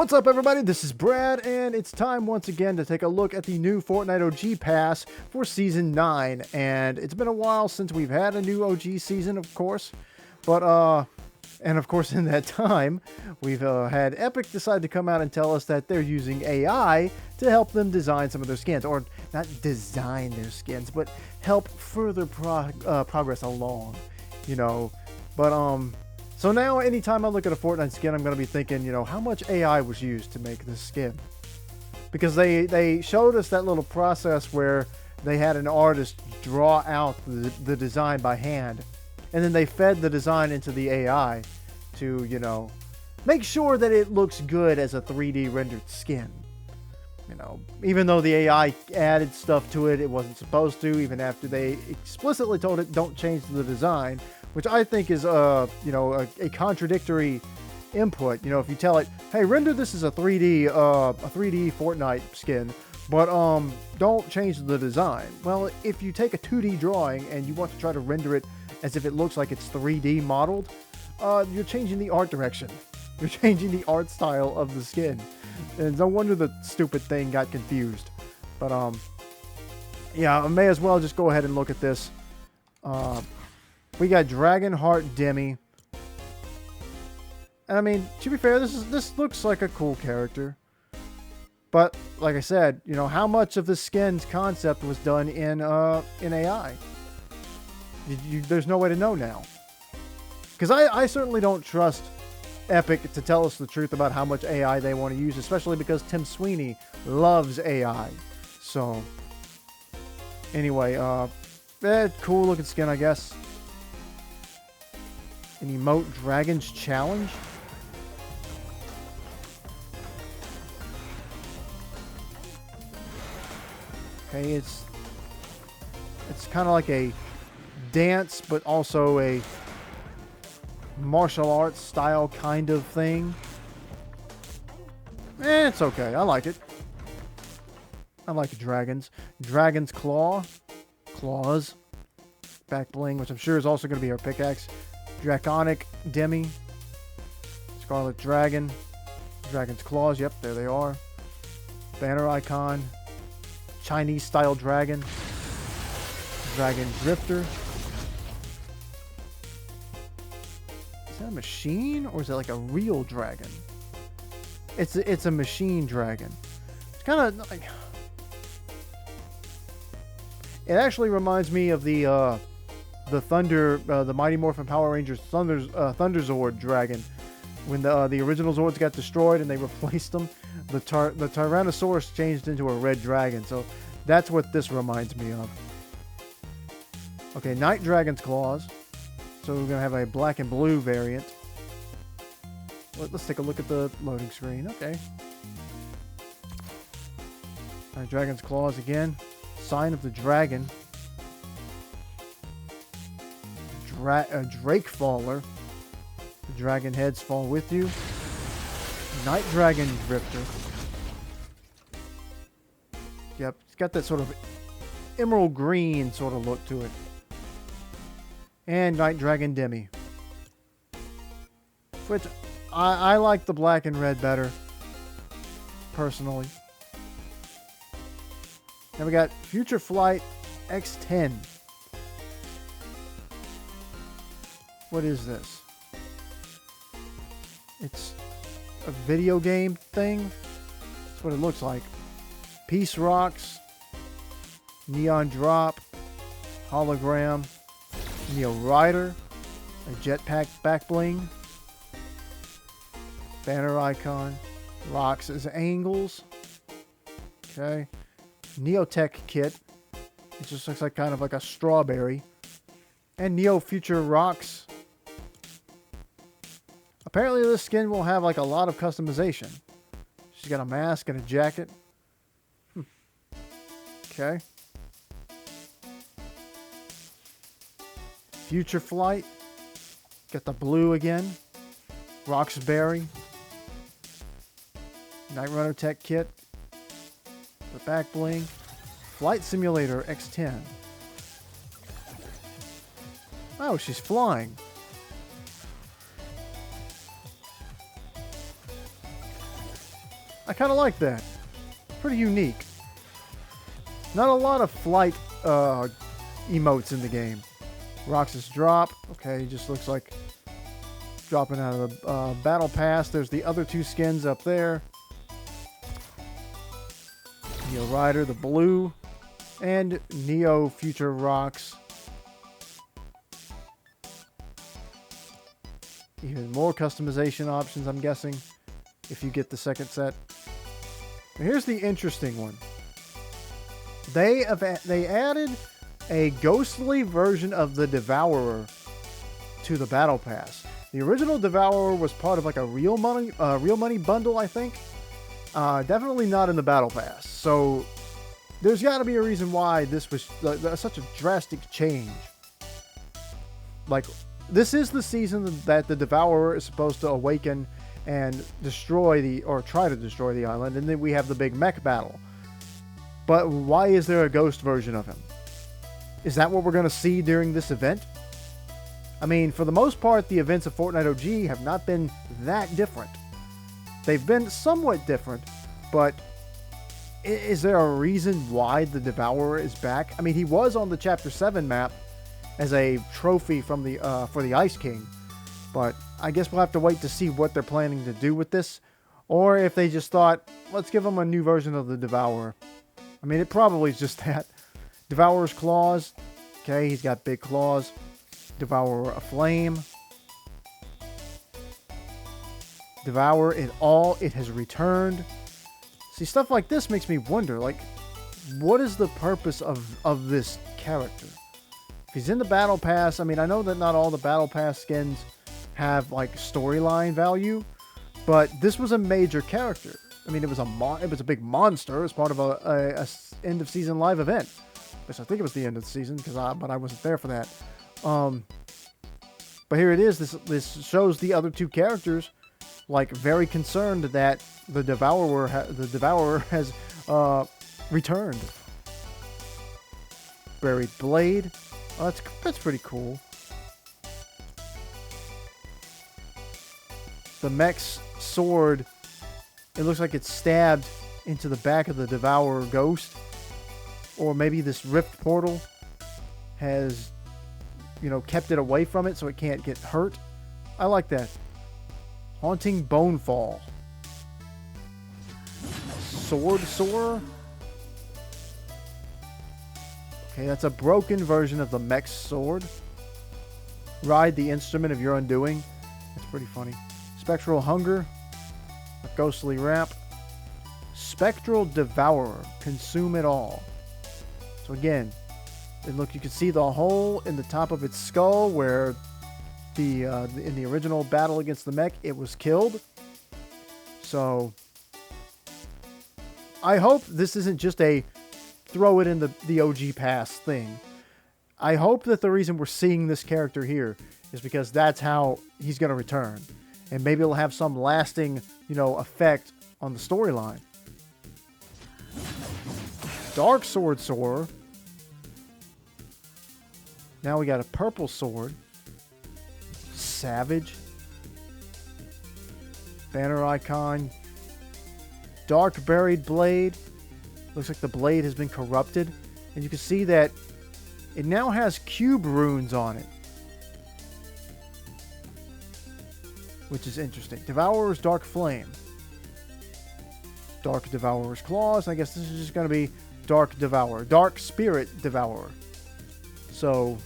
What's up, everybody? This is Brad, and it's time once again to take a look at the new Fortnite OG pass for Season 9. And it's been a while since we've had a new OG season, of course. But, and of course, in that time, we've had Epic decide to come out and tell us that they're using AI to help them design some of their skins. Or not design their skins, but help further progress along, you know. But, so now, anytime I look at a Fortnite skin, I'm going to be thinking, you know, how much AI was used to make this skin? Because they showed us that little process where they had an artist draw out the design by hand. And then they fed the design into the AI to, you know, make sure that it looks good as a 3D rendered skin. You know, even though the AI added stuff to it, it wasn't supposed to, even after they explicitly told it, don't change the design. Which I think is, you know, a contradictory input. You know, if you tell it, hey, render this as a 3D Fortnite skin, but don't change the design. Well, if you take a 2D drawing and you want to try to render it as if it looks like it's 3D modeled, you're changing the art direction. You're changing the art style of the skin. And no wonder the stupid thing got confused. But, yeah, I may as well just go ahead and look at this. We got Dragon Heart Demi. And I mean, to be fair, this looks like a cool character. But like I said, you know, how much of the skin's concept was done in AI? There's no way to know now. Because I certainly don't trust Epic to tell us the truth about how much AI they want to use, especially because Tim Sweeney loves AI. So anyway, cool looking skin, I guess. An emote dragons challenge. Okay, it's kind of like a dance, but also a martial arts style kind of thing. It's okay. I like it. I like dragons. Dragon's claws, back bling, which I'm sure is also going to be our pickaxe. Draconic Demi, Scarlet Dragon, Dragon's Claws, yep, there they are. Banner icon, Chinese style dragon, Dragon Drifter. Is that a machine or is it like a real dragon? It's a machine dragon. It's kind of like, it actually reminds me of the Mighty Morphin Power Rangers Thunder Zord dragon. When the original Zords got destroyed and they replaced them, the Tyrannosaurus changed into a red dragon. So that's what this reminds me of. Okay, Night Dragon's Claws. So we're going to have a black and blue variant. Let's take a look at the loading screen. Okay. Night Dragon's Claws again. Sign of the Dragon. Drake Faller. The dragon heads fall with you. Night Dragon Drifter. Yep, it's got that sort of emerald green sort of look to it. And Night Dragon Demi. Which I like the black and red better, personally. Now we got Future Flight X10. What is this? It's a video game thing. That's what it looks like. Peace Rocks. Neon Drop. Hologram. Neo Rider. A jetpack back bling. Banner icon. Rocks as angles. Okay. Neotech kit. It just looks like kind of like a strawberry. And Neo Future Rocks. Apparently this skin will have like a lot of customization. She's got a mask and a jacket. Okay. Future Flight. Got the blue again. Roxbury. Night Runner Tech Kit. The back bling. Flight Simulator X10. Oh, she's flying. I kind of like that. Pretty unique. Not a lot of flight emotes in the game. Roxas drop. Okay, he just looks like dropping out of the battle pass. There's the other two skins up there. Neo Rider, the blue, and Neo Future Rocks. Even more customization options, I'm guessing, if you get the second set. Now here's the interesting one. They added a ghostly version of the Devourer to the Battle Pass. The original Devourer was part of like a real money bundle, I think. Definitely not in the Battle Pass. So there's got to be a reason why this was such a drastic change. Like, this is the season that the Devourer is supposed to awaken and try to destroy the island, and then we have the big mech battle. But why is there a ghost version of him? Is that what we're going to see during this event? I mean, for the most part, the events of Fortnite OG have not been that different. They've been somewhat different, but is there a reason why the Devourer is back? I mean, he was on the Chapter 7 map as a trophy from the for the Ice King, but I guess we'll have to wait to see what they're planning to do with this, or if they just thought, let's give them a new version of the Devourer. I mean, it probably is just that. Devourer's claws. Okay, he's got big claws. Devourer a flame. Devourer it has returned. See, stuff like this makes me wonder, like, what is the purpose of this character? If he's in the Battle Pass, I mean, I know that not all the Battle Pass skins have, like, storyline value, but this was a major character. I mean, it was a big monster. It was part of a end of season live event, which I think it was the end of the season, but I wasn't there for that. But here it is. This shows the other two characters, like, very concerned that the Devourer has returned. Buried blade. Oh, that's pretty cool. The mech's sword, it looks like it's stabbed into the back of the Devourer ghost. Or maybe this rift portal has, kept it away from it so it can't get hurt. I like that. Haunting Bonefall. Sword Soarer. Okay, that's a broken version of the mech's sword. Ride the instrument of your undoing. That's pretty funny. Spectral Hunger. A ghostly wrap. Spectral Devourer. Consume it all. So again, and look, you can see the hole in the top of its skull where in the original battle against the mech, it was killed. So I hope this isn't just a throw it in the OG pass thing. I hope that the reason we're seeing this character here is because that's how he's going to return. And maybe it'll have some lasting, effect on the storyline. Dark Sword Soarer. Now we got a purple sword. Savage. Banner icon. Dark Buried Blade. Looks like the blade has been corrupted. And you can see that it now has cube runes on it, which is interesting. Devourer's Dark Flame. Dark Devourer's Claws. I guess this is just going to be Dark Devourer. Dark Spirit Devourer. So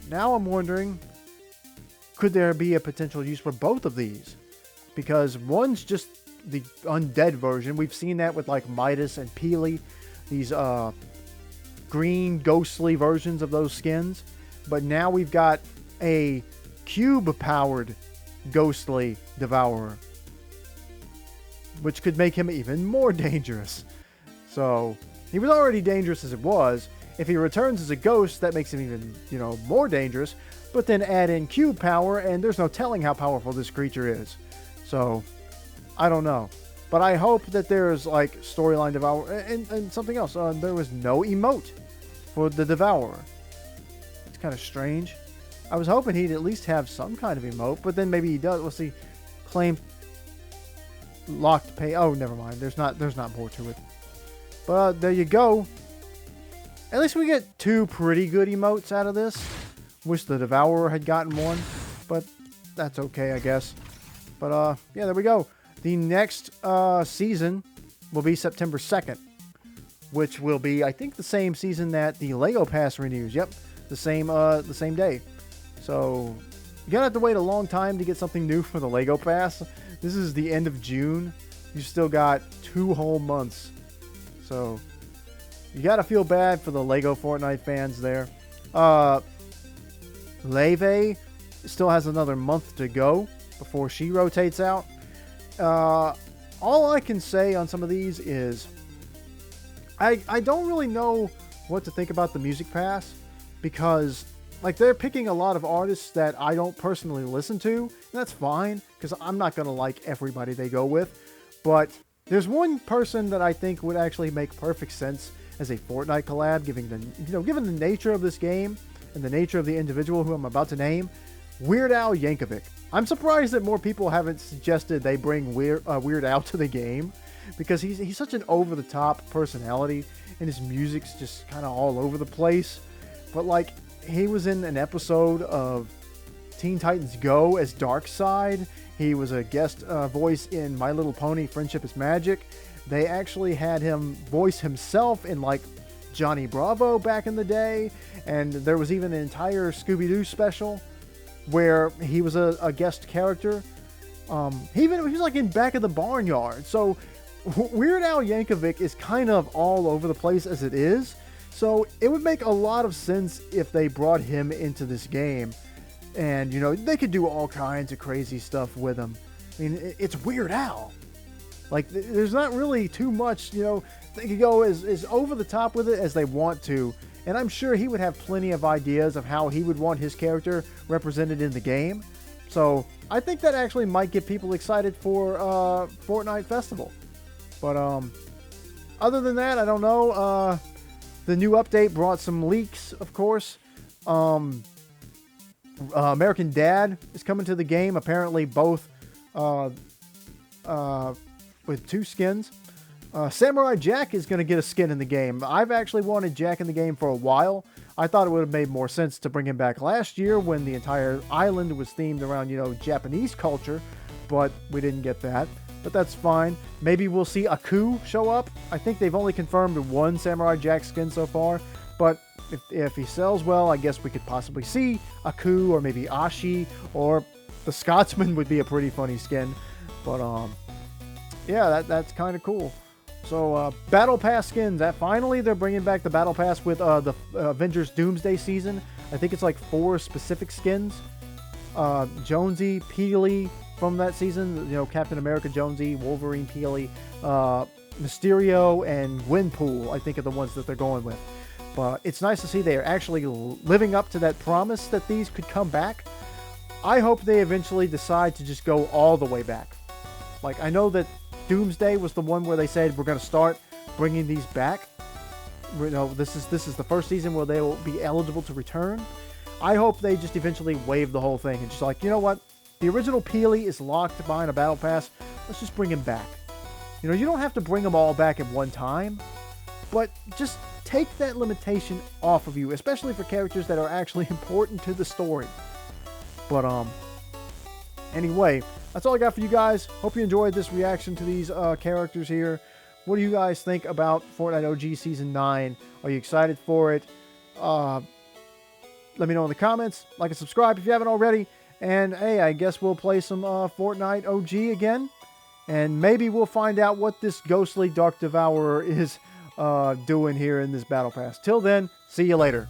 now I'm wondering, could there be a potential use for both of these? Because one's just the undead version. We've seen that with like Midas and Peely. These green ghostly versions of those skins. But now we've got a cube-powered ghostly Devourer, which could make him even more dangerous. So he was already dangerous as it was. If he returns as a ghost, that makes him even, more dangerous. But then add in cube power, and there's no telling how powerful this creature is. So I don't know. But I hope that there's like storyline Devourer and something else. There was no emote for the Devourer. It's kind of strange. I was hoping he'd at least have some kind of emote, but then maybe he does. Let's see. Claim locked pay. Oh, never mind. There's not more to it. But there you go. At least we get 2 pretty good emotes out of this. Wish the Devourer had gotten one, but that's okay, I guess. But yeah, there we go. The next season will be September 2nd, which will be, I think, the same season that the Lego Pass renews. Yep, the same day. So you're gonna have to wait a long time to get something new for the Lego Pass. This is the end of June. You still got 2 whole months. So you gotta feel bad for the Lego Fortnite fans there. Leve still has another month to go before she rotates out. All I can say on some of these is I don't really know what to think about the Music Pass, because like they're picking a lot of artists that I don't personally listen to, and that's fine because I'm not gonna like everybody they go with. But there's one person that I think would actually make perfect sense as a Fortnite collab, given the nature of this game and the nature of the individual who I'm about to name, Weird Al Yankovic. I'm surprised that more people haven't suggested they bring Weird Al to the game, because he's such an over-the-top personality, and his music's just kind of all over the place. But like, he was in an episode of Teen Titans Go as Darkseid. He was a guest voice in My Little Pony Friendship is Magic. They actually had him voice himself in like Johnny Bravo back in the day, and there was even an entire Scooby-Doo special where he was a guest character. He was like in Back of the Barnyard. So Weird Al Yankovic is kind of all over the place as it is. So it would make a lot of sense if they brought him into this game. And, they could do all kinds of crazy stuff with him. I mean, it's Weird Al. Like, there's not really too much, they could go as over the top with it as they want to. And I'm sure he would have plenty of ideas of how he would want his character represented in the game. So I think that actually might get people excited for Fortnite Festival. But other than that, I don't know. The new update brought some leaks, of course. American Dad is coming to the game. Apparently both with 2 skins. Samurai Jack is going to get a skin in the game. I've actually wanted Jack in the game for a while. I thought it would have made more sense to bring him back last year when the entire island was themed around, Japanese culture, but we didn't get that. But that's fine. Maybe we'll see Aku show up. I think they've only confirmed 1 Samurai Jack skin so far, but if he sells well, I guess we could possibly see Aku or maybe Ashi, or the Scotsman would be a pretty funny skin. But yeah, that's kind of cool. So Battle Pass skins. Finally, they're bringing back the Battle Pass with the Avengers Doomsday season. I think it's like 4 specific skins. Jonesy, Peely from that season. Captain America Jonesy, Wolverine Peely, Mysterio, and Gwenpool, I think, are the ones that they're going with. But it's nice to see they are actually living up to that promise that these could come back. I hope they eventually decide to just go all the way back. Like, I know that Doomsday was the one where they said we're going to start bringing these back. This is the first season where they will be eligible to return. I hope they just eventually waive the whole thing and just like, you know what? The original Peely is locked behind a battle pass. Let's just bring him back. You don't have to bring them all back at one time, but just take that limitation off of you, especially for characters that are actually important to the story. But anyway, that's all I got for you guys. Hope you enjoyed this reaction to these characters here. What do you guys think about Fortnite OG Season 9? Are you excited for it? Let me know in the comments. Like and subscribe if you haven't already. And hey, I guess we'll play some Fortnite OG again. And maybe we'll find out what this ghostly Dark Devourer is doing here in this Battle Pass. Till then, see you later.